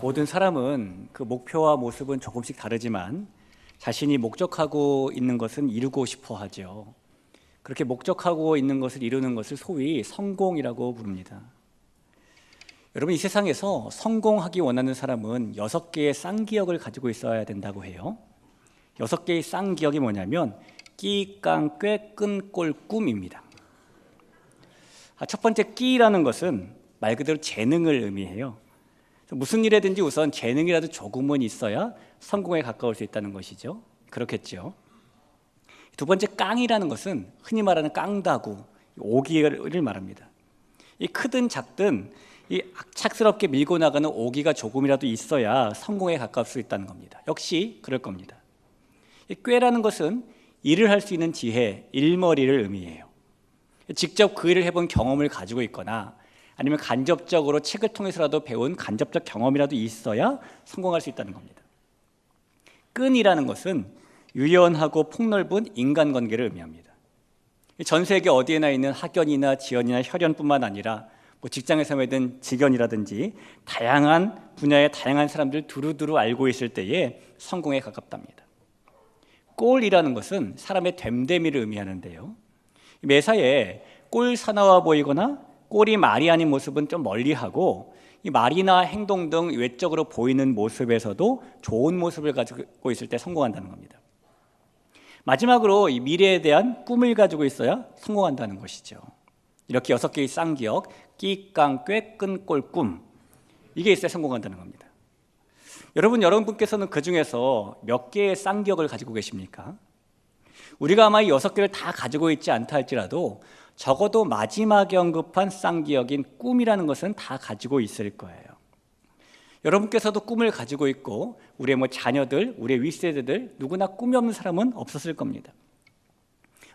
모든 사람은 그 목표와 모습은 조금씩 다르지만 자신이 목적하고 있는 것은 이루고 싶어 하죠. 그렇게 목적하고 있는 것을 이루는 것을 소위 성공이라고 부릅니다. 여러분, 이 세상에서 성공하기 원하는 사람은 6개의 쌍기역을 가지고 있어야 된다고 해요. 6개의 쌍기역이 뭐냐면 끼, 깡, 꾀, 끈, 꼴, 꿈입니다. 첫 번째 끼라는 것은 말 그대로 재능을 의미해요. 무슨 일에든지 우선 재능이라도 조금은 있어야 성공에 가까울 수 있다는 것이죠. 그렇겠죠. 두 번째 깡이라는 것은 흔히 말하는 깡다구, 오기를 말합니다. 이 크든 작든 이 악착스럽게 밀고 나가는 오기가 조금이라도 있어야 성공에 가까울 수 있다는 겁니다. 역시 그럴 겁니다. 이 꾀라는 것은 일을 할 수 있는 지혜, 일머리를 의미해요. 직접 그 일을 해본 경험을 가지고 있거나 아니면 간접적으로 책을 통해서라도 배운 간접적 경험이라도 있어야 성공할 수 있다는 겁니다. 끈이라는 것은 유연하고 폭넓은 인간관계를 의미합니다. 전 세계 어디에나 있는 학연이나 지연이나 혈연뿐만 아니라 직장에서 맺은 직연이라든지 다양한 분야의 다양한 사람들 두루두루 알고 있을 때에 성공에 가깝답니다. 꼴이라는 것은 사람의 됨됨이를 의미하는데요. 매사에 꼴 사나워 보이거나 꼴이 말이 아닌 모습은 좀 멀리하고 이 말이나 행동 등 외적으로 보이는 모습에서도 좋은 모습을 가지고 있을 때 성공한다는 겁니다. 마지막으로 이 미래에 대한 꿈을 가지고 있어야 성공한다는 것이죠. 이렇게 6개의 쌍기역, 끼, 깡, 꾀, 끈, 꼴, 꿈, 이게 있어야 성공한다는 겁니다. 여러분께서는 그 중에서 몇 개의 쌍기역을 가지고 계십니까? 우리가 아마 이 6개를 다 가지고 있지 않다 할지라도 적어도 마지막에 언급한 쌍기역인 꿈이라는 것은 다 가지고 있을 거예요. 여러분께서도 꿈을 가지고 있고 우리의 자녀들, 우리의 윗세대들 누구나 꿈이 없는 사람은 없었을 겁니다.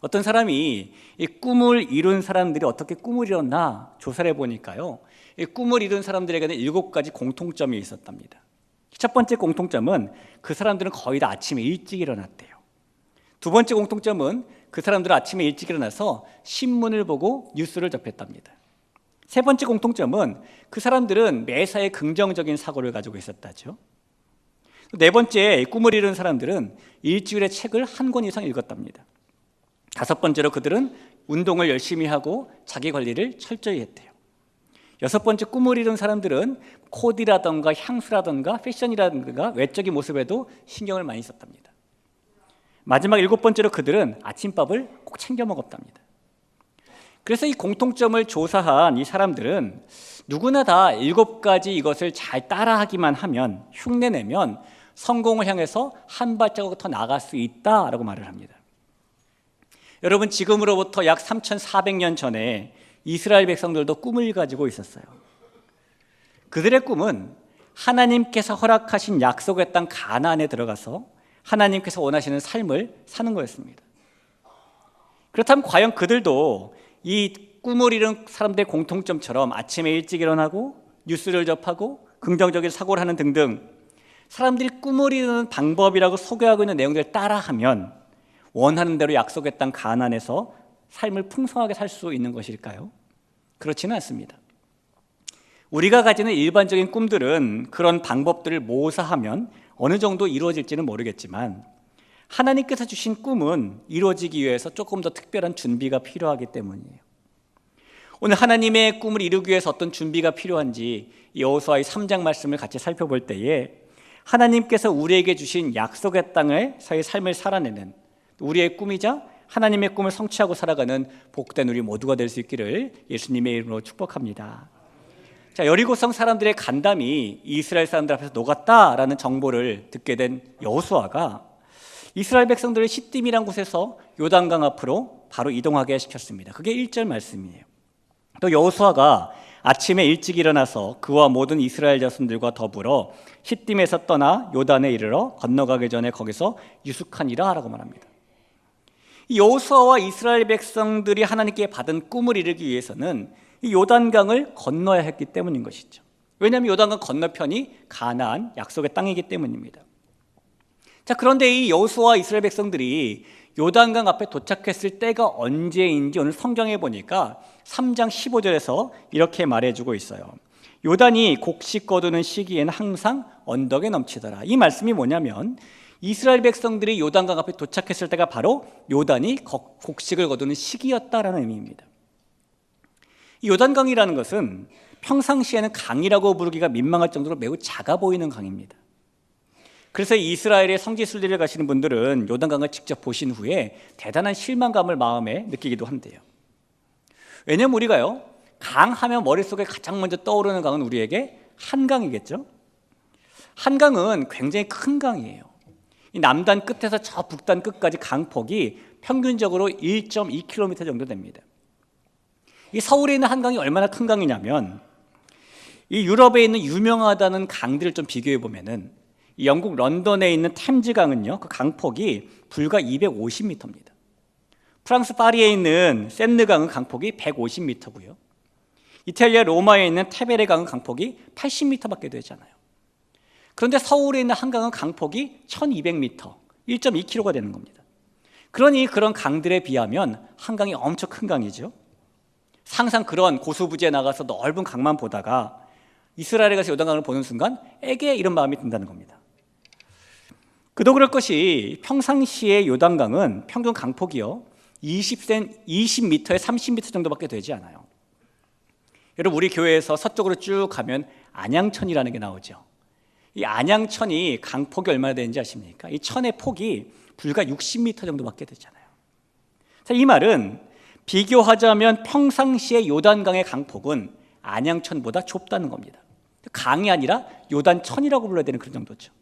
어떤 사람이 이 꿈을 이룬 사람들이 어떻게 꿈을 이뤘나 조사를 해보니까요, 이 꿈을 이룬 사람들에게는 7가지 공통점이 있었답니다. 첫 번째 공통점은 그 사람들은 거의 다 아침에 일찍 일어났대요. 두 번째 공통점은 그 사람들은 아침에 일찍 일어나서 신문을 보고 뉴스를 접했답니다. 세 번째 공통점은 그 사람들은 매사에 긍정적인 사고를 가지고 있었다죠. 네 번째, 꿈을 이룬 사람들은 일주일에 책을 1권 이상 읽었답니다. 다섯 번째로 그들은 운동을 열심히 하고 자기 관리를 철저히 했대요. 여섯 번째, 꿈을 이룬 사람들은 코디라든가 향수라든가 패션이라든가 외적인 모습에도 신경을 많이 썼답니다. 마지막 7번째로 그들은 아침밥을 꼭 챙겨 먹었답니다. 그래서 이 공통점을 조사한 이 사람들은 누구나 다 7가지 이것을 잘 따라하기만 하면, 흉내내면 성공을 향해서 한 발자국 더 나갈 수 있다라고 말을 합니다. 여러분, 지금으로부터 약 3,400년 전에 이스라엘 백성들도 꿈을 가지고 있었어요. 그들의 꿈은 하나님께서 허락하신 약속의 땅 가나안에 들어가서 하나님께서 원하시는 삶을 사는 거였습니다. 그렇다면 과연 그들도 이 꿈을 이룬 사람들의 공통점처럼 아침에 일찍 일어나고 뉴스를 접하고 긍정적인 사고를 하는 등등 사람들이 꿈을 이루는 방법이라고 소개하고 있는 내용들을 따라하면 원하는 대로 약속의 땅 가나안에서 삶을 풍성하게 살 수 있는 것일까요? 그렇지는 않습니다. 우리가 가지는 일반적인 꿈들은 그런 방법들을 모사하면 어느 정도 이루어질지는 모르겠지만 하나님께서 주신 꿈은 이루어지기 위해서 조금 더 특별한 준비가 필요하기 때문이에요. 오늘 하나님의 꿈을 이루기 위해서 어떤 준비가 필요한지 여호수아의 3장 말씀을 같이 살펴볼 때에 하나님께서 우리에게 주신 약속의 땅에서의 삶을 살아내는 우리의 꿈이자 하나님의 꿈을 성취하고 살아가는 복된 우리 모두가 될 수 있기를 예수님의 이름으로 축복합니다. 자, 여리고성 사람들의 간담이 이스라엘 사람들 앞에서 녹았다라는 정보를 듣게 된 여호수아가 이스라엘 백성들을 시딤이라는 곳에서 요단강 앞으로 바로 이동하게 시켰습니다. 그게 1절 말씀이에요. 또 여호수아가 아침에 일찍 일어나서 그와 모든 이스라엘 자손들과 더불어 시딤에서 떠나 요단에 이르러 건너가기 전에 거기서 유숙하니라 라고 말합니다. 이 여호수아와 이스라엘 백성들이 하나님께 받은 꿈을 이루기 위해서는 이 요단강을 건너야 했기 때문인 것이죠. 왜냐하면 요단강 건너편이 가나안 약속의 땅이기 때문입니다. 자, 그런데 이 여호수아와 이스라엘 백성들이 요단강 앞에 도착했을 때가 언제인지 오늘 성경에 보니까 3장 15절에서 이렇게 말해주고 있어요. 요단이 곡식 거두는 시기에는 항상 언덕에 넘치더라. 이 말씀이 뭐냐면 이스라엘 백성들이 요단강 앞에 도착했을 때가 바로 요단이 곡식을 거두는 시기였다라는 의미입니다. 이 요단강이라는 것은 평상시에는 강이라고 부르기가 민망할 정도로 매우 작아 보이는 강입니다. 그래서 이스라엘의 성지 순례를 가시는 분들은 요단강을 직접 보신 후에 대단한 실망감을 마음에 느끼기도 한대요. 왜냐면 우리가요, 강 하면 머릿속에 가장 먼저 떠오르는 강은 우리에게 한강이겠죠. 한강은 굉장히 큰 강이에요. 이 남단 끝에서 저 북단 끝까지 강폭이 평균적으로 1.2km 정도 됩니다. 이 서울에 있는 한강이 얼마나 큰 강이냐면 이 유럽에 있는 유명하다는 강들을 좀 비교해 보면은 이 영국 런던에 있는 템즈강은요, 그 강폭이 불과 250m입니다. 프랑스 파리에 있는 샌느강은 강폭이 150m고요. 이탈리아 로마에 있는 테베레 강은 강폭이 80m밖에 되잖아요. 그런데 서울에 있는 한강은 강폭이 1200m, 1.2km가 되는 겁니다. 그러니 그런 강들에 비하면 한강이 엄청 큰 강이죠. 항상 그런 고수부지에 나가서 넓은 강만 보다가 이스라엘에 가서 요단강을 보는 순간 에게 이런 마음이 든다는 겁니다. 그도 그럴 것이 평상시에 요단강은 평균 강폭이요 20m에 30m 정도밖에 되지 않아요. 여러분, 우리 교회에서 서쪽으로 쭉 가면 안양천이라는 게 나오죠. 이 안양천이 강폭이 얼마나 되는지 아십니까? 이 천의 폭이 불과 60m 정도밖에 되잖아요. 자, 이 말은 비교하자면 평상시에 요단강의 강폭은 안양천보다 좁다는 겁니다. 강이 아니라 요단천이라고 불러야 되는 그런 정도죠.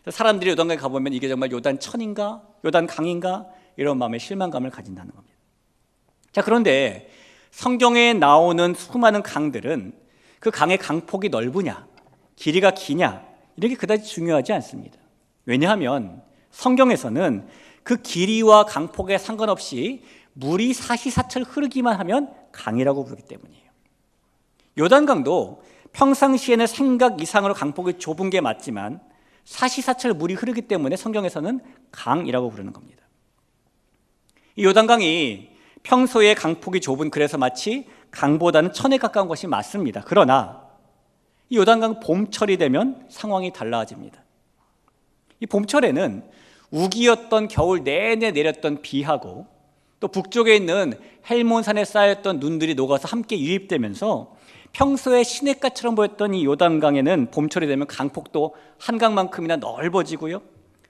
사람들이 요단강에 가보면 이게 정말 요단천인가? 요단강인가? 이런 마음의 실망감을 가진다는 겁니다. 자, 그런데 성경에 나오는 수많은 강들은 그 강의 강폭이 넓으냐, 길이가 기냐, 이렇게 그다지 중요하지 않습니다. 왜냐하면 성경에서는 그 길이와 강폭에 상관없이 물이 사시사철 흐르기만 하면 강이라고 부르기 때문이에요. 요단강도 평상시에는 생각 이상으로 강폭이 좁은 게 맞지만 사시사철 물이 흐르기 때문에 성경에서는 강이라고 부르는 겁니다. 이 요단강이 평소에 강폭이 좁은, 그래서 마치 강보다는 천에 가까운 것이 맞습니다. 그러나 이 요단강 봄철이 되면 상황이 달라집니다. 이 봄철에는 우기였던 겨울 내내 내렸던 비하고 또 북쪽에 있는 헬몬산에 쌓였던 눈들이 녹아서 함께 유입되면서 평소에 시냇가처럼 보였던 이 요단강에는 봄철이 되면 강폭도 한강만큼이나 넓어지고요,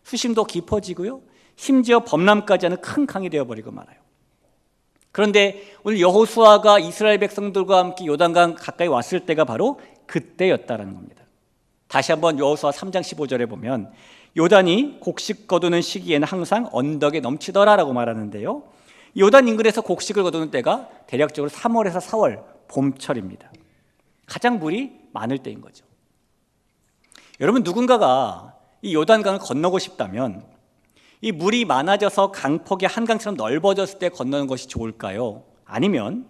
수심도 깊어지고요, 심지어 범람까지 하는 큰 강이 되어버리고 말아요. 그런데 오늘 여호수아가 이스라엘 백성들과 함께 요단강 가까이 왔을 때가 바로 그때였다라는 겁니다. 다시 한번 여호수아 3장 15절에 보면 요단이 곡식 거두는 시기에는 항상 언덕에 넘치더라라고 말하는데요, 요단 인근에서 곡식을 거두는 때가 대략적으로 3월에서 4월 봄철입니다. 가장 물이 많을 때인 거죠. 여러분, 누군가가 이 요단강을 건너고 싶다면 이 물이 많아져서 강폭이 한강처럼 넓어졌을 때 건너는 것이 좋을까요? 아니면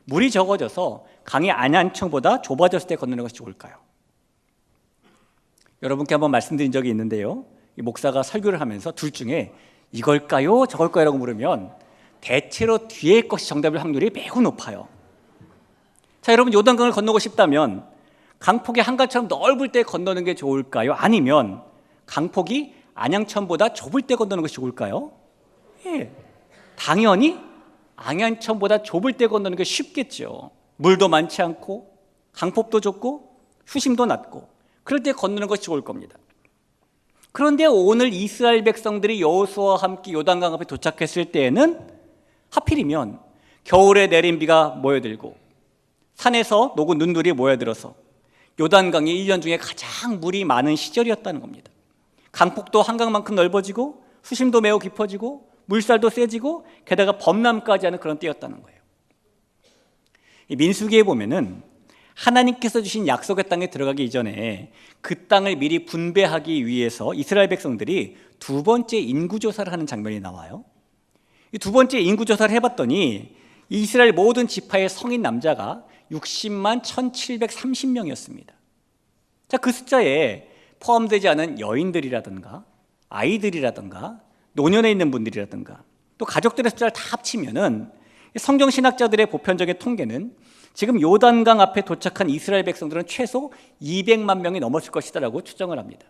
물이 적어져서 강이 안양천보다 좁아졌을 때 건너는 것이 좋을까요? 여러분께 한번 말씀드린 적이 있는데요, 이 목사가 설교를 하면서 둘 중에 이걸까요? 저걸까요? 라고 물으면 대체로 뒤에 것이 정답일 확률이 매우 높아요. 자, 여러분, 요단강을 건너고 싶다면 강폭이 한강처럼 넓을 때 건너는 게 좋을까요? 아니면 강폭이 안양천보다 좁을 때 건너는 것이 좋을까요? 예, 당연히 안양천보다 좁을 때 건너는 게 쉽겠죠. 물도 많지 않고 강폭도 좁고 수심도 낮고 그럴 때 건너는 것이 좋을 겁니다. 그런데 오늘 이스라엘 백성들이 여호수아와 함께 요단강 앞에 도착했을 때에는 하필이면 겨울에 내린 비가 모여들고 산에서 녹은 눈들이 모여들어서 요단강이 1년 중에 가장 물이 많은 시절이었다는 겁니다. 강폭도 한강만큼 넓어지고 수심도 매우 깊어지고 물살도 세지고 게다가 범람까지 하는 그런 때였다는 거예요. 이 민수기에 보면은 하나님께서 주신 약속의 땅에 들어가기 이전에 그 땅을 미리 분배하기 위해서 이스라엘 백성들이 두 번째 인구조사를 하는 장면이 나와요. 이 두 번째 인구조사를 해봤더니 이스라엘 모든 지파의 성인 남자가 60만 1730명이었습니다. 자, 그 숫자에 포함되지 않은 여인들이라든가 아이들이라든가 노년에 있는 분들이라든가 또 가족들의 숫자를 다 합치면은 성경 신학자들의 보편적인 통계는 지금 요단강 앞에 도착한 이스라엘 백성들은 최소 200만 명이 넘었을 것이다라고 추정을 합니다.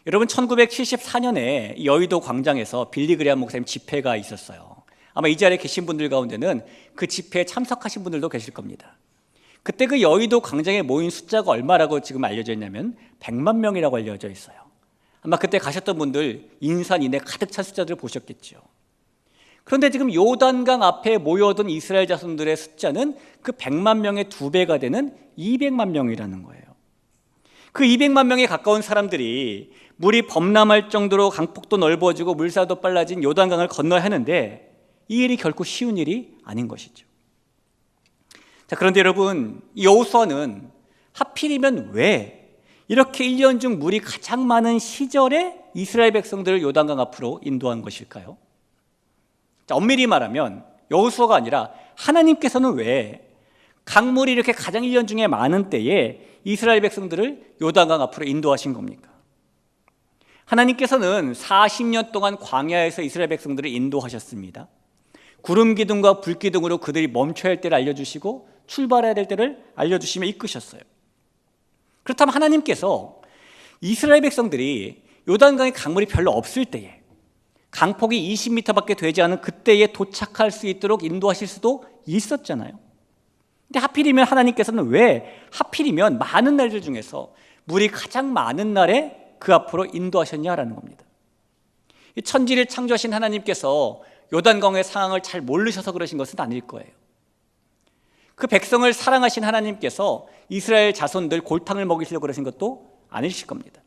여러분, 1974년에 여의도 광장에서 빌리 그레이엄 목사님 집회가 있었어요. 아마 이 자리에 계신 분들 가운데는 그 집회에 참석하신 분들도 계실 겁니다. 그때 그 여의도 광장에 모인 숫자가 얼마라고 지금 알려져 있냐면 100만 명이라고 알려져 있어요. 아마 그때 가셨던 분들 인산인해 가득 찬 숫자들을 보셨겠죠. 그런데 지금 요단강 앞에 모여든 이스라엘 자손들의 숫자는 그 100만 명의 2배가 되는 200만 명이라는 거예요. 그 200만 명에 가까운 사람들이 물이 범람할 정도로 강폭도 넓어지고 물살도 빨라진 요단강을 건너야 하는데 이 일이 결코 쉬운 일이 아닌 것이죠. 자, 그런데 여러분, 여호수아는 하필이면 왜 이렇게 1년 중 물이 가장 많은 시절에 이스라엘 백성들을 요단강 앞으로 인도한 것일까요? 자, 엄밀히 말하면 여호수아가 아니라 하나님께서는 왜 강물이 이렇게 가장 1년 중에 많은 때에 이스라엘 백성들을 요단강 앞으로 인도하신 겁니까? 하나님께서는 40년 동안 광야에서 이스라엘 백성들을 인도하셨습니다. 구름 기둥과 불 기둥으로 그들이 멈춰야 할 때를 알려주시고 출발해야 될 때를 알려주시며 이끄셨어요. 그렇다면 하나님께서 이스라엘 백성들이 요단강에 강물이 별로 없을 때에, 강폭이 20m밖에 되지 않은 그때에 도착할 수 있도록 인도하실 수도 있었잖아요. 근데 하필이면 하나님께서는 왜 하필이면 많은 날들 중에서 물이 가장 많은 날에 그 앞으로 인도하셨냐라는 겁니다. 이 천지를 창조하신 하나님께서 요단강의 상황을 잘 모르셔서 그러신 것은 아닐 거예요. 그 백성을 사랑하신 하나님께서 이스라엘 자손들 골탕을 먹이시려고 그러신 것도 아니실 겁니다.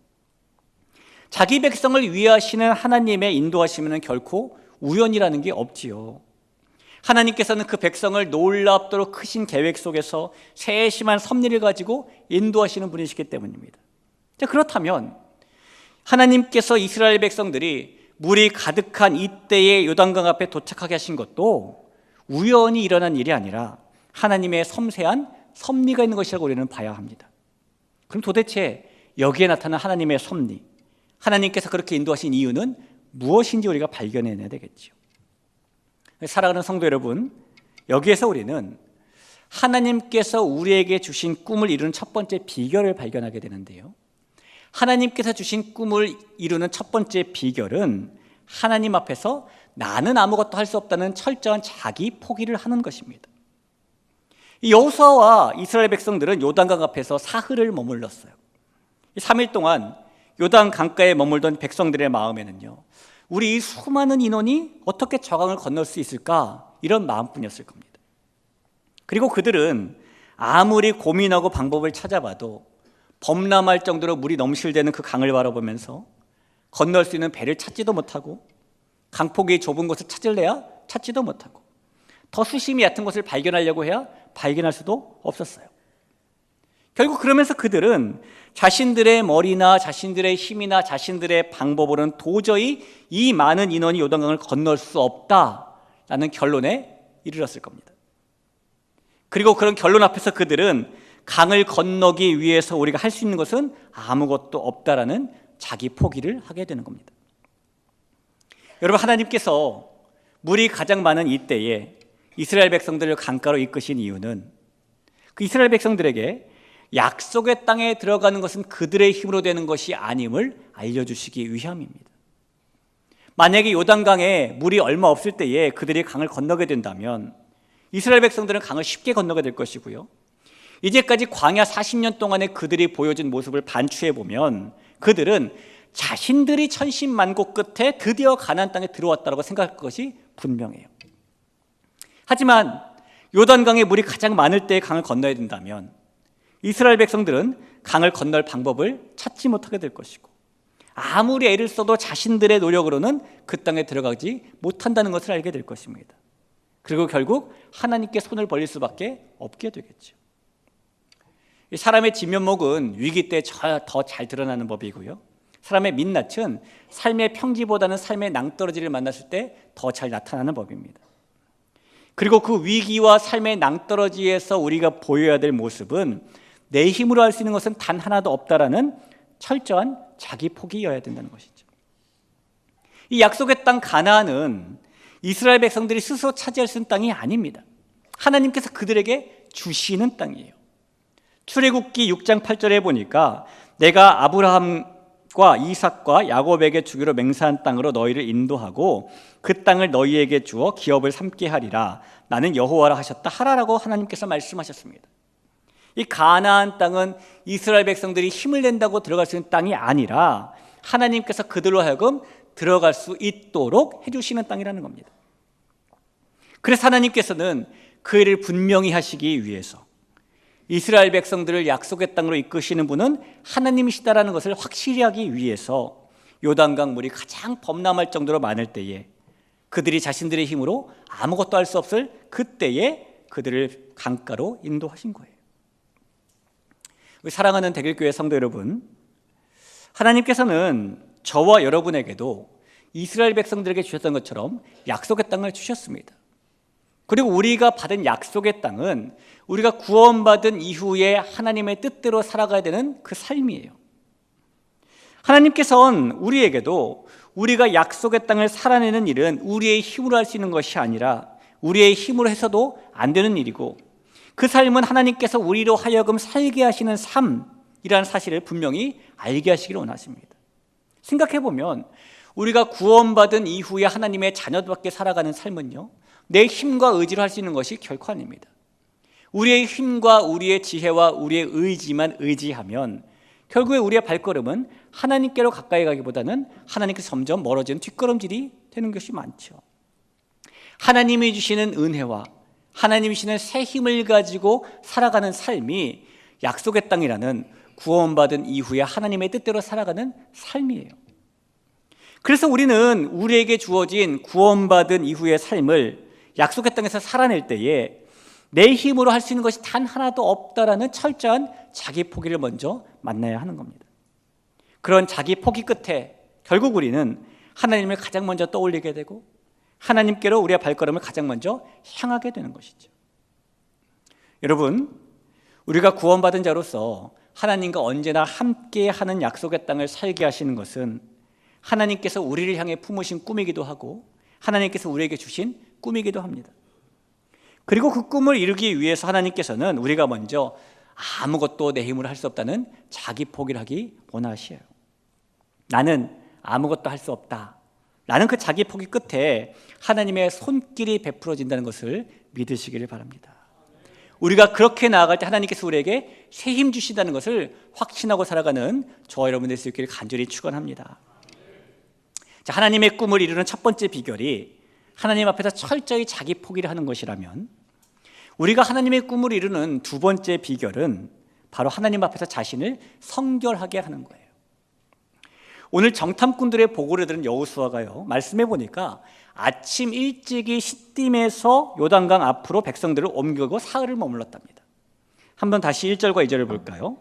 자기 백성을 위하시는 하나님의 인도하심은 결코 우연이라는 게 없지요. 하나님께서는 그 백성을 놀랍도록 크신 계획 속에서 세심한 섭리를 가지고 인도하시는 분이시기 때문입니다. 자, 그렇다면 하나님께서 이스라엘 백성들이 물이 가득한 이때에 요단강 앞에 도착하게 하신 것도 우연히 일어난 일이 아니라 하나님의 섬세한 섭리가 있는 것이라고 우리는 봐야 합니다. 그럼 도대체 여기에 나타난 하나님의 섭리, 하나님께서 그렇게 인도하신 이유는 무엇인지 우리가 발견해내야 되겠죠. 사랑하는 성도 여러분, 여기에서 우리는 하나님께서 우리에게 주신 꿈을 이루는 첫 번째 비결을 발견하게 되는데요, 하나님께서 주신 꿈을 이루는 첫 번째 비결은 하나님 앞에서 나는 아무것도 할 수 없다는 철저한 자기 포기를 하는 것입니다. 여호수아와 이스라엘 백성들은 요단강 앞에서 사흘을 머물렀어요. 3일 동안 요단 강가에 머물던 백성들의 마음에는요, 우리 이 수많은 인원이 어떻게 저강을 건널 수 있을까, 이런 마음뿐이었을 겁니다. 그리고 그들은 아무리 고민하고 방법을 찾아봐도 범람할 정도로 물이 넘실대는 그 강을 바라보면서 건널 수 있는 배를 찾지도 못하고, 강폭이 좁은 곳을 찾을래야 찾지도 못하고, 더 수심이 얕은 곳을 발견하려고 해야 발견할 수도 없었어요. 결국 그러면서 그들은 자신들의 머리나 자신들의 힘이나 자신들의 방법으로는 도저히 이 많은 인원이 요단강을 건널 수 없다라는 결론에 이르렀을 겁니다. 그리고 그런 결론 앞에서 그들은 강을 건너기 위해서 우리가 할 수 있는 것은 아무것도 없다라는 자기 포기를 하게 되는 겁니다. 여러분, 하나님께서 물이 가장 많은 이때에 이스라엘 백성들을 강가로 이끄신 이유는 그 이스라엘 백성들에게 약속의 땅에 들어가는 것은 그들의 힘으로 되는 것이 아님을 알려주시기 위함입니다. 만약에 요단강에 물이 얼마 없을 때에 그들이 강을 건너게 된다면 이스라엘 백성들은 강을 쉽게 건너게 될 것이고요, 이제까지 광야 40년 동안에 그들이 보여준 모습을 반추해 보면 그들은 자신들이 천신만고 끝에 드디어 가나안 땅에 들어왔다고 생각할 것이 분명해요. 하지만 요단강에 물이 가장 많을 때에 강을 건너야 된다면 이스라엘 백성들은 강을 건널 방법을 찾지 못하게 될 것이고, 아무리 애를 써도 자신들의 노력으로는 그 땅에 들어가지 못한다는 것을 알게 될 것입니다. 그리고 결국 하나님께 손을 벌릴 수밖에 없게 되겠죠. 사람의 진면목은 위기 때 더 잘 드러나는 법이고요, 사람의 민낯은 삶의 평지보다는 삶의 낭떠러지를 만났을 때 더 잘 나타나는 법입니다. 그리고 그 위기와 삶의 낭떠러지에서 우리가 보여야 될 모습은 내 힘으로 할 수 있는 것은 단 하나도 없다라는 철저한 자기 포기여야 된다는 것이죠. 이 약속의 땅 가나안은 이스라엘 백성들이 스스로 차지할 수 있는 땅이 아닙니다. 하나님께서 그들에게 주시는 땅이에요. 출애굽기 6장 8절에 보니까 내가 아브라함과 이삭과 야곱에게 주기로 맹세한 땅으로 너희를 인도하고 그 땅을 너희에게 주어 기업을 삼게 하리라. 나는 여호와라 하셨다 하라라고 하나님께서 말씀하셨습니다. 이 가나안 땅은 이스라엘 백성들이 힘을 낸다고 들어갈 수 있는 땅이 아니라 하나님께서 그들로 하여금 들어갈 수 있도록 해주시는 땅이라는 겁니다. 그래서 하나님께서는 그 일을 분명히 하시기 위해서 이스라엘 백성들을 약속의 땅으로 이끄시는 분은 하나님이시다라는 것을 확실히 하기 위해서 요단강 물이 가장 범람할 정도로 많을 때에 그들이 자신들의 힘으로 아무것도 할 수 없을 그때에 그들을 강가로 인도하신 거예요. 우리 사랑하는 대길교회 성도 여러분, 하나님께서는 저와 여러분에게도 이스라엘 백성들에게 주셨던 것처럼 약속의 땅을 주셨습니다. 그리고 우리가 받은 약속의 땅은 우리가 구원받은 이후에 하나님의 뜻대로 살아가야 되는 그 삶이에요. 하나님께서는 우리에게도 우리가 약속의 땅을 살아내는 일은 우리의 힘으로 할 수 있는 것이 아니라 우리의 힘으로 해서도 안 되는 일이고, 그 삶은 하나님께서 우리로 하여금 살게 하시는 삶이라는 사실을 분명히 알게 하시기를 원하십니다. 생각해보면 우리가 구원받은 이후에 하나님의 자녀답게 살아가는 삶은요, 내 힘과 의지로 할 수 있는 것이 결코 아닙니다. 우리의 힘과 우리의 지혜와 우리의 의지만 의지하면 결국에 우리의 발걸음은 하나님께로 가까이 가기보다는 하나님께서 점점 멀어지는 뒷걸음질이 되는 것이 많죠. 하나님이 주시는 은혜와 하나님이 주시는 새 힘을 가지고 살아가는 삶이 약속의 땅이라는 구원받은 이후에 하나님의 뜻대로 살아가는 삶이에요. 그래서 우리는 우리에게 주어진 구원받은 이후의 삶을 약속의 땅에서 살아낼 때에 내 힘으로 할 수 있는 것이 단 하나도 없다라는 철저한 자기 포기를 먼저 만나야 하는 겁니다. 그런 자기 포기 끝에 결국 우리는 하나님을 가장 먼저 떠올리게 되고 하나님께로 우리의 발걸음을 가장 먼저 향하게 되는 것이죠. 여러분, 우리가 구원받은 자로서 하나님과 언제나 함께하는 약속의 땅을 살게 하시는 것은 하나님께서 우리를 향해 품으신 꿈이기도 하고 하나님께서 우리에게 주신 꿈이기도 합니다. 그리고 그 꿈을 이루기 위해서 하나님께서는 우리가 먼저 아무것도 내 힘으로 할 수 없다는 자기 포기를 하기 원하셔요. 나는 아무것도 할 수 없다 라는 그 자기 포기 끝에 하나님의 손길이 베풀어진다는 것을 믿으시기를 바랍니다. 우리가 그렇게 나아갈 때 하나님께서 우리에게 새 힘 주신다는 것을 확신하고 살아가는 저와 여러분 될 수 있기를 간절히 축원합니다. 자, 하나님의 꿈을 이루는 첫 번째 비결이 하나님 앞에서 철저히 자기 포기를 하는 것이라면, 우리가 하나님의 꿈을 이루는 두 번째 비결은 바로 하나님 앞에서 자신을 성결하게 하는 거예요. 오늘 정탐꾼들의 보고를 들은 여호수아가요, 말씀해 보니까 아침 일찍이 시딤에서 요단강 앞으로 백성들을 옮기고 사흘을 머물렀답니다. 한번 다시 1절과 2절을 볼까요?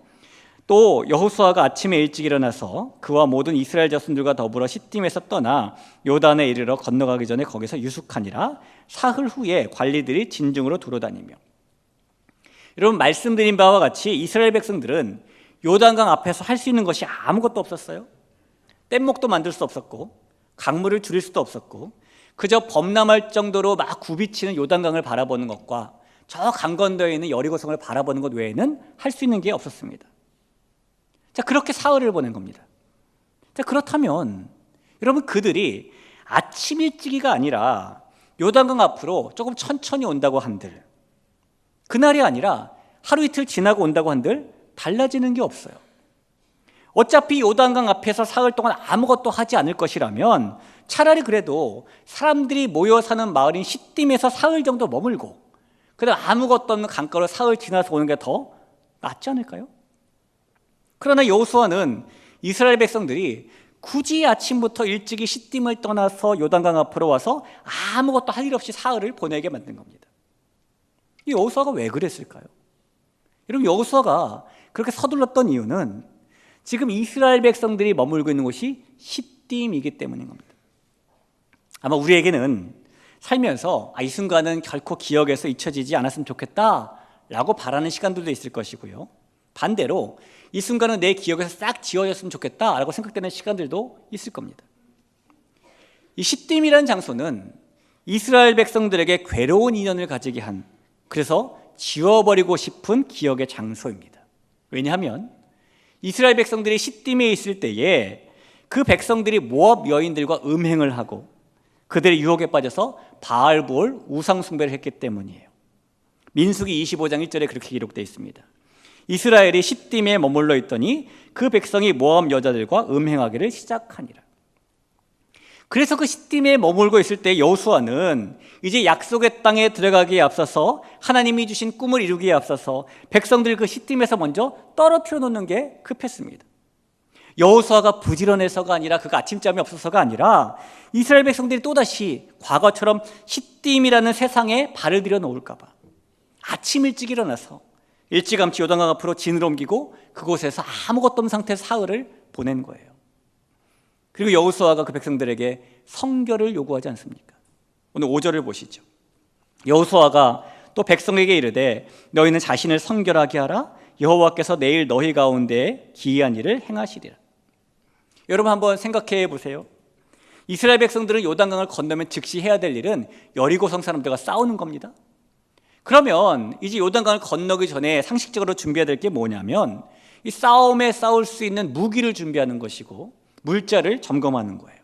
또 여호수아가 아침에 일찍 일어나서 그와 모든 이스라엘 자손들과 더불어 시딤에서 떠나 요단에 이르러 건너가기 전에 거기서 유숙하니라. 사흘 후에 관리들이 진중으로 두루다니며. 여러분, 말씀드린 바와 같이 이스라엘 백성들은 요단강 앞에서 할 수 있는 것이 아무것도 없었어요. 뗏목도 만들 수 없었고 강물을 줄일 수도 없었고 그저 범람할 정도로 막 굽이치는 요단강을 바라보는 것과 저 강건도에 있는 여리고성을 바라보는 것 외에는 할 수 있는 게 없었습니다. 자, 그렇게 사흘을 보낸 겁니다. 자, 그렇다면 여러분, 그들이 아침 일찍이가 아니라 요단강 앞으로 조금 천천히 온다고 한들, 그날이 아니라 하루 이틀 지나고 온다고 한들 달라지는 게 없어요. 어차피 요단강 앞에서 사흘 동안 아무것도 하지 않을 것이라면 차라리 그래도 사람들이 모여 사는 마을인 시딤에서 사흘 정도 머물고 그다음 아무것도 없는 강가로 사흘 지나서 오는 게 더 낫지 않을까요? 그러나 여호수아는 이스라엘 백성들이 굳이 아침부터 일찍이 시딤을 떠나서 요단강 앞으로 와서 아무것도 할 일 없이 사흘을 보내게 만든 겁니다. 이 여호수아가 왜 그랬을까요? 여러분, 여호수아가 그렇게 서둘렀던 이유는 지금 이스라엘 백성들이 머물고 있는 곳이 시딤이기 때문인 겁니다. 아마 우리에게는 살면서 이 순간은 결코 기억에서 잊혀지지 않았으면 좋겠다라고 바라는 시간들도 있을 것이고요, 반대로 이 순간은 내 기억에서 싹 지워졌으면 좋겠다라고 생각되는 시간들도 있을 겁니다. 이 시딤이라는 장소는 이스라엘 백성들에게 괴로운 인연을 가지게 한 그래서 지워버리고 싶은 기억의 장소입니다. 왜냐하면 이스라엘 백성들이 시딤에 있을 때에 그 백성들이 모압 여인들과 음행을 하고 그들의 유혹에 빠져서 바알볼 우상 숭배를 했기 때문이에요. 민수기 25장 1절에 그렇게 기록되어 있습니다. 이스라엘이 시딤에 머물러 있더니 그 백성이 모압 여자들과 음행하기를 시작하니라. 그래서 그 시딤에 머물고 있을 때 여호수아는 이제 약속의 땅에 들어가기에 앞서서 하나님이 주신 꿈을 이루기에 앞서서 백성들 그 시딤에서 먼저 떨어뜨려 놓는 게 급했습니다. 여호수아가 부지런해서가 아니라 그가 아침잠이 없어서가 아니라 이스라엘 백성들이 또다시 과거처럼 시딤이라는 세상에 발을 들여 놓을까 봐 아침 일찍 일어나서 일찌감치 요단강 앞으로 진을 옮기고 그곳에서 아무것도 없는 상태에서 사흘을 보낸 거예요. 그리고 여호수아가 그 백성들에게 성결을 요구하지 않습니까? 오늘 5절을 보시죠. 여호수아가 또 백성에게 이르되 너희는 자신을 성결하게 하라. 여호와께서 내일 너희 가운데에 기이한 일을 행하시리라. 여러분 한번 생각해 보세요. 이스라엘 백성들은 요단강을 건너면 즉시 해야 될 일은 여리고성 사람들과 싸우는 겁니다. 그러면 이제 요단강을 건너기 전에 상식적으로 준비해야 될 게 뭐냐면 이 싸움에 싸울 수 있는 무기를 준비하는 것이고 물자를 점검하는 거예요.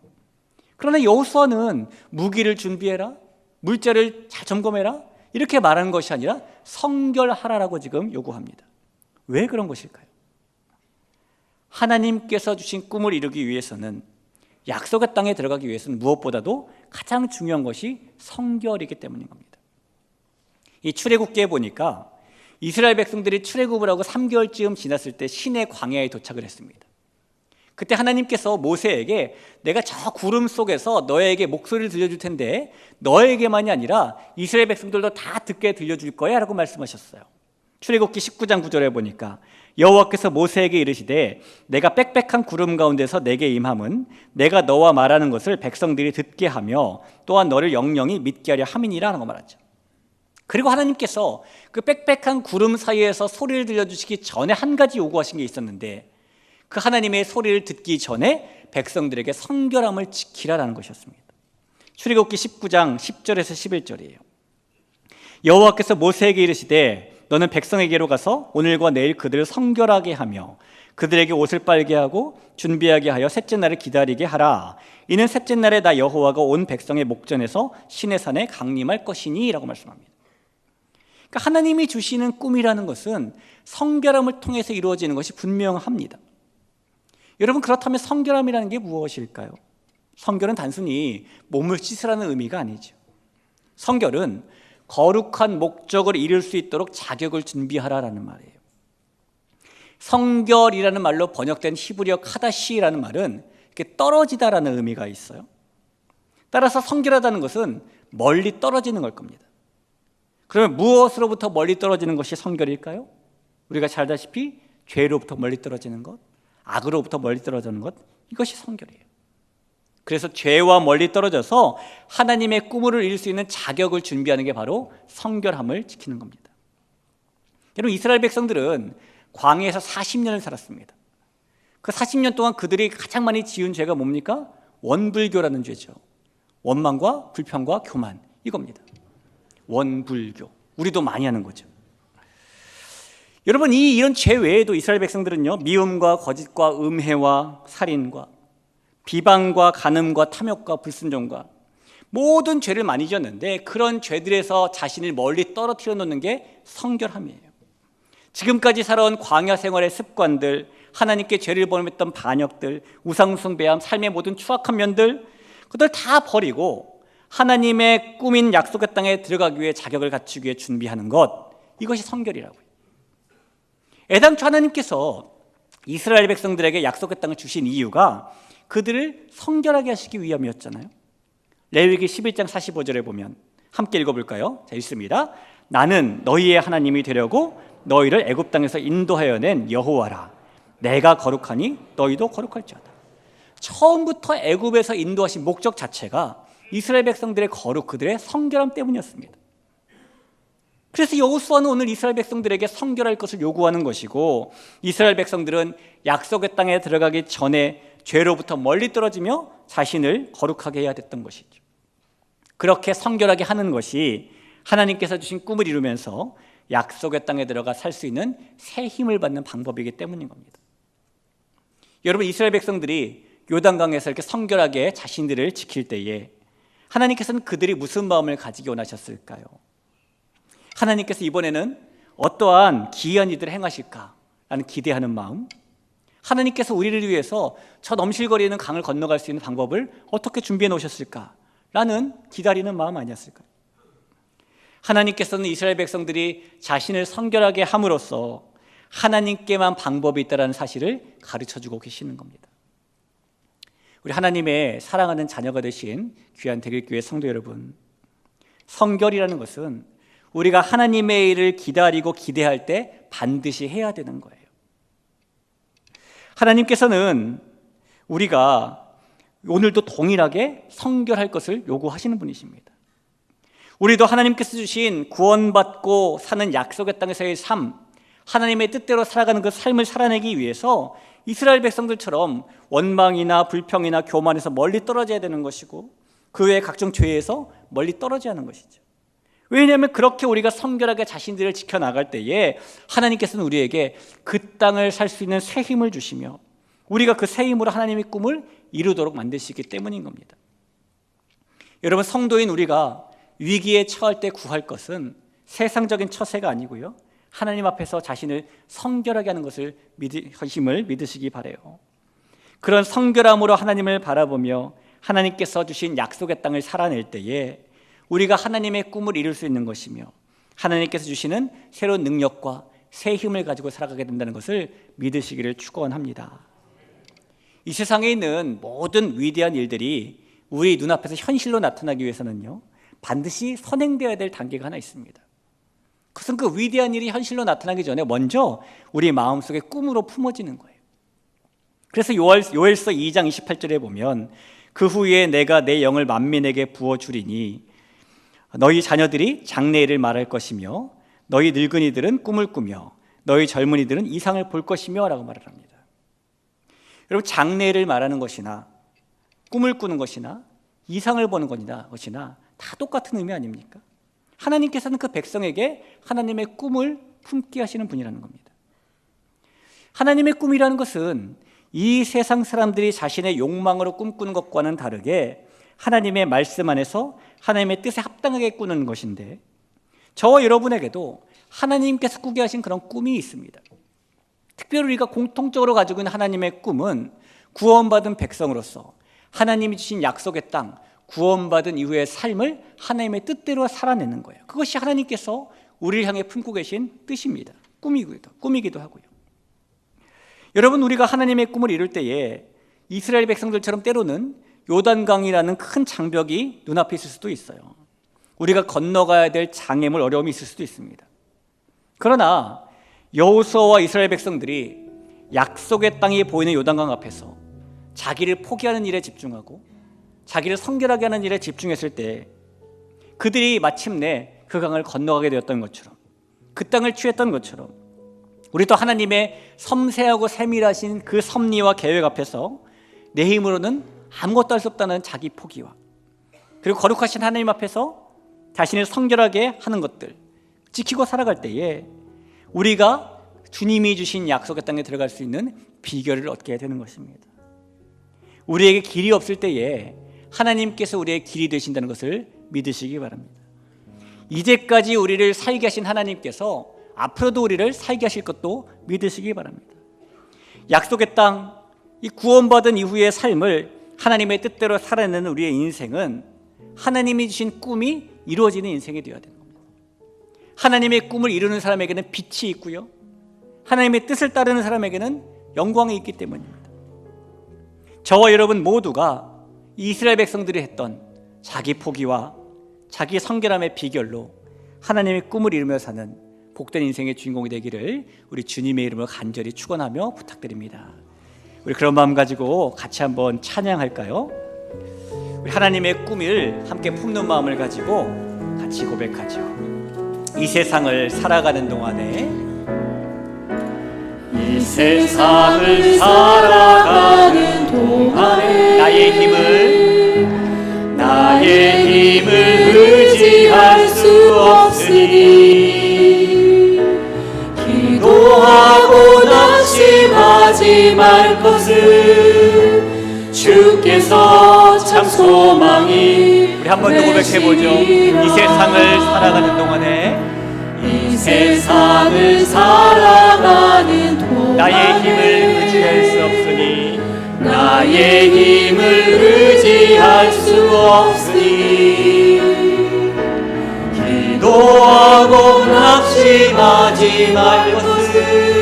그러나 여호수아는 무기를 준비해라, 물자를 잘 점검해라 이렇게 말하는 것이 아니라 성결하라라고 지금 요구합니다. 왜 그런 것일까요? 하나님께서 주신 꿈을 이루기 위해서는 약속의 땅에 들어가기 위해서는 무엇보다도 가장 중요한 것이 성결이기 때문인 겁니다. 이 출애굽기에 보니까 이스라엘 백성들이 출애굽을 하고 3개월쯤 지났을 때 시내 광야에 도착을 했습니다. 그때 하나님께서 모세에게 내가 저 구름 속에서 너에게 목소리를 들려줄 텐데 너에게만이 아니라 이스라엘 백성들도 다 듣게 들려줄 거야 라고 말씀하셨어요. 출애굽기 19장 9절에 보니까 여호와께서 모세에게 이르시되 내가 빽빽한 구름 가운데서 내게 임함은 내가 너와 말하는 것을 백성들이 듣게 하며 또한 너를 영영이 믿게 하려 함이니라 라고 말하죠. 그리고 하나님께서 그 빽빽한 구름 사이에서 소리를 들려주시기 전에 한 가지 요구하신 게 있었는데 그 하나님의 소리를 듣기 전에 백성들에게 성결함을 지키라라는 것이었습니다. 출애굽기 19장 10절에서 11절이에요. 여호와께서 모세에게 이르시되 너는 백성에게로 가서 오늘과 내일 그들을 성결하게 하며 그들에게 옷을 빨게 하고 준비하게 하여 셋째 날을 기다리게 하라. 이는 셋째 날에 나 여호와가 온 백성의 목전에서 시내산에 강림할 것이니 라고 말씀합니다. 그러니까 하나님이 주시는 꿈이라는 것은 성결함을 통해서 이루어지는 것이 분명합니다. 여러분 그렇다면 성결함이라는 게 무엇일까요? 성결은 단순히 몸을 씻으라는 의미가 아니죠. 성결은 거룩한 목적을 이룰 수 있도록 자격을 준비하라라는 말이에요. 성결이라는 말로 번역된 히브리어 카다시라는 말은 이렇게 떨어지다라는 의미가 있어요. 따라서 성결하다는 것은 멀리 떨어지는 걸 겁니다. 그러면 무엇으로부터 멀리 떨어지는 것이 성결일까요? 우리가 잘 알다시피 죄로부터 멀리 떨어지는 것, 악으로부터 멀리 떨어지는 것, 이것이 성결이에요. 그래서 죄와 멀리 떨어져서 하나님의 꿈을 이룰 수 있는 자격을 준비하는 게 바로 성결함을 지키는 겁니다. 여러분 이스라엘 백성들은 광야에서 40년을 살았습니다. 그 40년 동안 그들이 가장 많이 지은 죄가 뭡니까? 원불교라는 죄죠. 원망과 불평과 교만, 이겁니다. 원불교, 우리도 많이 하는 거죠. 여러분 이런 죄 외에도 이스라엘 백성들은요 미움과 거짓과 음해와 살인과 비방과 간음과 탐욕과 불순종과 모든 죄를 많이 지었는데 그런 죄들에서 자신을 멀리 떨어뜨려 놓는 게 성결함이에요. 지금까지 살아온 광야 생활의 습관들, 하나님께 죄를 범했던 반역들, 우상숭배함, 삶의 모든 추악한 면들, 그들 다 버리고 하나님의 꿈인 약속의 땅에 들어가기 위해 자격을 갖추기 위해 준비하는 것, 이것이 성결이라고요. 애당초 하나님께서 이스라엘 백성들에게 약속의 땅을 주신 이유가 그들을 성결하게 하시기 위함이었잖아요. 레위기 11장 45절에 보면 함께 읽어볼까요? 자, 읽습니다. 나는 너희의 하나님이 되려고 너희를 애굽 땅에서 인도하여 낸 여호와라. 내가 거룩하니 너희도 거룩할지어다. 처음부터 애굽에서 인도하신 목적 자체가 이스라엘 백성들의 거룩, 그들의 성결함 때문이었습니다. 그래서 여호수아는 오늘 이스라엘 백성들에게 성결할 것을 요구하는 것이고 이스라엘 백성들은 약속의 땅에 들어가기 전에 죄로부터 멀리 떨어지며 자신을 거룩하게 해야 됐던 것이죠. 그렇게 성결하게 하는 것이 하나님께서 주신 꿈을 이루면서 약속의 땅에 들어가 살 수 있는 새 힘을 받는 방법이기 때문인 겁니다. 여러분, 이스라엘 백성들이 요단강에서 이렇게 성결하게 자신들을 지킬 때에 하나님께서는 그들이 무슨 마음을 가지기 원하셨을까요? 하나님께서 이번에는 어떠한 기이한 일들을 행하실까라는 기대하는 마음, 하나님께서 우리를 위해서 저 넘실거리는 강을 건너갈 수 있는 방법을 어떻게 준비해 놓으셨을까라는 기다리는 마음 아니었을까요? 하나님께서는 이스라엘 백성들이 자신을 성결하게 함으로써 하나님께만 방법이 있다는 사실을 가르쳐주고 계시는 겁니다. 우리 하나님의 사랑하는 자녀가 되신 귀한 대길교회 성도 여러분, 성결이라는 것은 우리가 하나님의 일을 기다리고 기대할 때 반드시 해야 되는 거예요. 하나님께서는 우리가 오늘도 동일하게 성결할 것을 요구하시는 분이십니다. 우리도 하나님께서 주신 구원받고 사는 약속의 땅에서의 삶, 하나님의 뜻대로 살아가는 그 삶을 살아내기 위해서 이스라엘 백성들처럼 원망이나 불평이나 교만에서 멀리 떨어져야 되는 것이고 그 외에 각종 죄에서 멀리 떨어져야 하는 것이죠. 왜냐하면 그렇게 우리가 성결하게 자신들을 지켜나갈 때에 하나님께서는 우리에게 그 땅을 살 수 있는 새 힘을 주시며 우리가 그 새 힘으로 하나님의 꿈을 이루도록 만드시기 때문인 겁니다. 여러분, 성도인 우리가 위기에 처할 때 구할 것은 세상적인 처세가 아니고요, 하나님 앞에서 자신을 성결하게 하는 것을 힘을 믿으시기 바라요. 그런 성결함으로 하나님을 바라보며 하나님께서 주신 약속의 땅을 살아낼 때에 우리가 하나님의 꿈을 이룰 수 있는 것이며 하나님께서 주시는 새로운 능력과 새 힘을 가지고 살아가게 된다는 것을 믿으시기를 축원합니다. 이 세상에 있는 모든 위대한 일들이 우리 눈앞에서 현실로 나타나기 위해서는요, 반드시 선행되어야 될 단계가 하나 있습니다. 그것은 그 위대한 일이 현실로 나타나기 전에 먼저 우리 마음속에 꿈으로 품어지는 거예요. 그래서 요엘서 2장 28절에 보면 그 후에 내가 내 영을 만민에게 부어주리니 너희 자녀들이 장래일을 말할 것이며 너희 늙은이들은 꿈을 꾸며 너희 젊은이들은 이상을 볼 것이며 라고 말을 합니다. 여러분, 장래일을 말하는 것이나 꿈을 꾸는 것이나 이상을 보는 것이나 다 똑같은 의미 아닙니까? 하나님께서는 그 백성에게 하나님의 꿈을 품게 하시는 분이라는 겁니다. 하나님의 꿈이라는 것은 이 세상 사람들이 자신의 욕망으로 꿈꾸는 것과는 다르게 하나님의 말씀 안에서 하나님의 뜻에 합당하게 꾸는 것인데, 저와 여러분에게도 하나님께서 꾸게 하신 그런 꿈이 있습니다. 특별히 우리가 공통적으로 가지고 있는 하나님의 꿈은 구원받은 백성으로서 하나님이 주신 약속의 땅, 구원받은 이후의 삶을 하나님의 뜻대로 살아내는 거예요. 그것이 하나님께서 우리를 향해 품고 계신 뜻입니다. 꿈이기도 하고요. 여러분, 우리가 하나님의 꿈을 이룰 때에 이스라엘 백성들처럼 때로는 요단강이라는 큰 장벽이 눈앞에 있을 수도 있어요. 우리가 건너가야 될 장애물, 어려움이 있을 수도 있습니다. 그러나 여호수아와 이스라엘 백성들이 약속의 땅이 보이는 요단강 앞에서 자기를 포기하는 일에 집중하고 자기를 성결하게 하는 일에 집중했을 때 그들이 마침내 그 강을 건너가게 되었던 것처럼, 그 땅을 취했던 것처럼 우리도 하나님의 섬세하고 세밀하신 그 섭리와 계획 앞에서 내 힘으로는 아무것도 할 수 없다는 자기 포기와 그리고 거룩하신 하나님 앞에서 자신을 성결하게 하는 것들 지키고 살아갈 때에 우리가 주님이 주신 약속의 땅에 들어갈 수 있는 비결을 얻게 되는 것입니다. 우리에게 길이 없을 때에 하나님께서 우리의 길이 되신다는 것을 믿으시기 바랍니다. 이제까지 우리를 살게 하신 하나님께서 앞으로도 우리를 살게 하실 것도 믿으시기 바랍니다. 약속의 땅, 이 구원받은 이후의 삶을 하나님의 뜻대로 살아내는 우리의 인생은 하나님이 주신 꿈이 이루어지는 인생이 되어야 되는 겁니다. 하나님의 꿈을 이루는 사람에게는 빛이 있고요, 하나님의 뜻을 따르는 사람에게는 영광이 있기 때문입니다. 저와 여러분 모두가 이스라엘 백성들이 했던 자기 포기와 자기 성결함의 비결로 하나님의 꿈을 이루며 사는 복된 인생의 주인공이 되기를 우리 주님의 이름으로 간절히 축원하며 부탁드립니다. 우리 그런 마음 가지고 같이 한번 찬양할까요? 우리 하나님의 꿈을 함께 품는 마음을 가지고 같이 고백하죠. 이 세상을 살아가는 동안에, 이 세상을 살아가는 동안에 나의 힘을 의지할 수 없어 낙심하지 말 것은 주께서 참 소망이 우리 한 번 더 고백해보죠. 이 세상을 살아가는 동안에 이 세상을 살아가는 동안에 나의 힘을 의지할 수 없으니 나의 힘을 의지할 수 없으니 기도하고 낙심하지 말 것은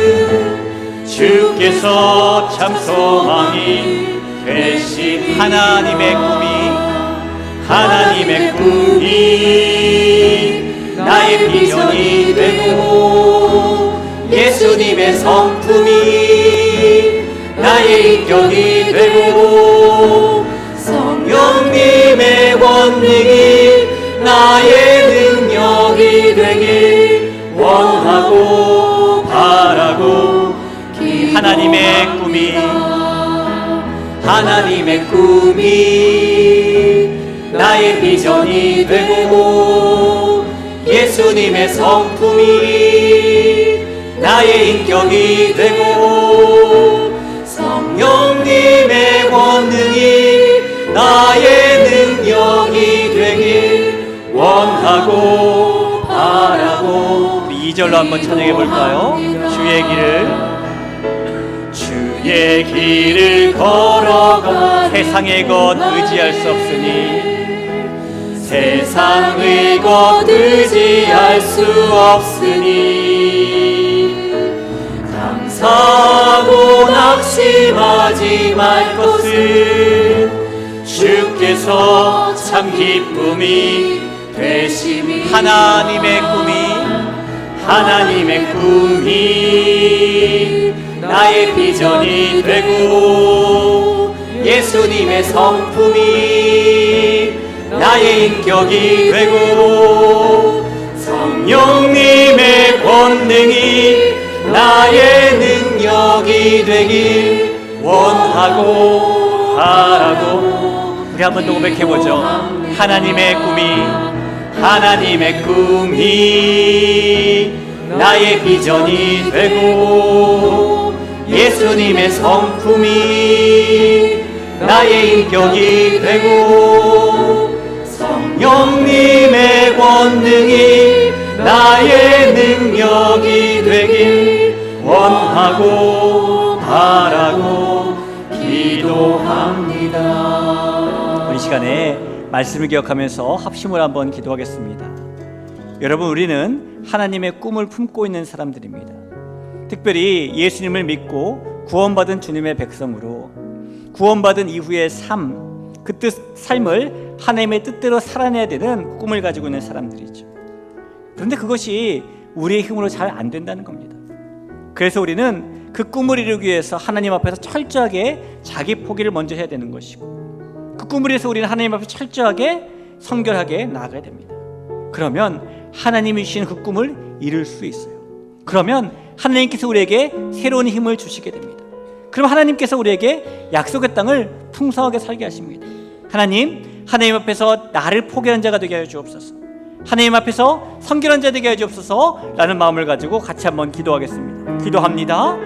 주께서 참 소망이 되신 하나님의 꿈이 나의 비전이 되고 예수님의 성품이 나의 인격이 되고 성령님의 권능이 나의 능력이 되길 원하고 바라고 하나님의 꿈이 나의 비전이 되고 예수님의 성품이 나의 인격이 되고 성령님의 권능이 나의 능력이 되길 원하고 바라고. 2절로 한번 찬양해 볼까요? 주의 길을 걸어가 세상의 것 의지할 수 없으니 세상의 것 의지할 수 없으니 감사하고 낙심하지 말 것은 주께서 참 기쁨이 되심이 하나님의 꿈이 나의 비전이 되고 예수님의 성품이 나의 인격이 되고 성령님의 권능이 나의 능력이 되길 원하고 바라고. 우리 한 번 더 고백해보죠. 하나님의 꿈이 나의 비전이 되고 예수님의 성품이 나의 인격이 되고 성령님의 권능이 나의 능력이 되길 원하고 바라고 기도합니다. 이 시간에 말씀을 기억하면서 합심을 한번 기도하겠습니다. 여러분, 우리는 하나님의 꿈을 품고 있는 사람들입니다. 특별히 예수님을 믿고 구원받은 주님의 백성으로 구원받은 이후의 삶을 하나님의 뜻대로 살아내야 되는 꿈을 가지고 있는 사람들이죠. 그런데 그것이 우리의 힘으로 잘 안 된다는 겁니다. 그래서 우리는 그 꿈을 이루기 위해서 하나님 앞에서 철저하게 자기 포기를 먼저 해야 되는 것이고, 그 꿈을 위해서 우리는 하나님 앞에 철저하게 성결하게 나아가야 됩니다. 그러면 하나님이 주신 그 꿈을 이룰 수 있어요. 그러면 하나님께서 우리에게 새로운 힘을 주시게 됩니다. 그럼 하나님께서 우리에게 약속의 땅을 풍성하게 살게 하십니다. 하나님 앞에서 나를 포기한 자가 되게 하여 주옵소서. 하나님 앞에서 성결한 자 되게 하여 주옵소서 라는 마음을 가지고 같이 한번 기도하겠습니다. 기도합니다.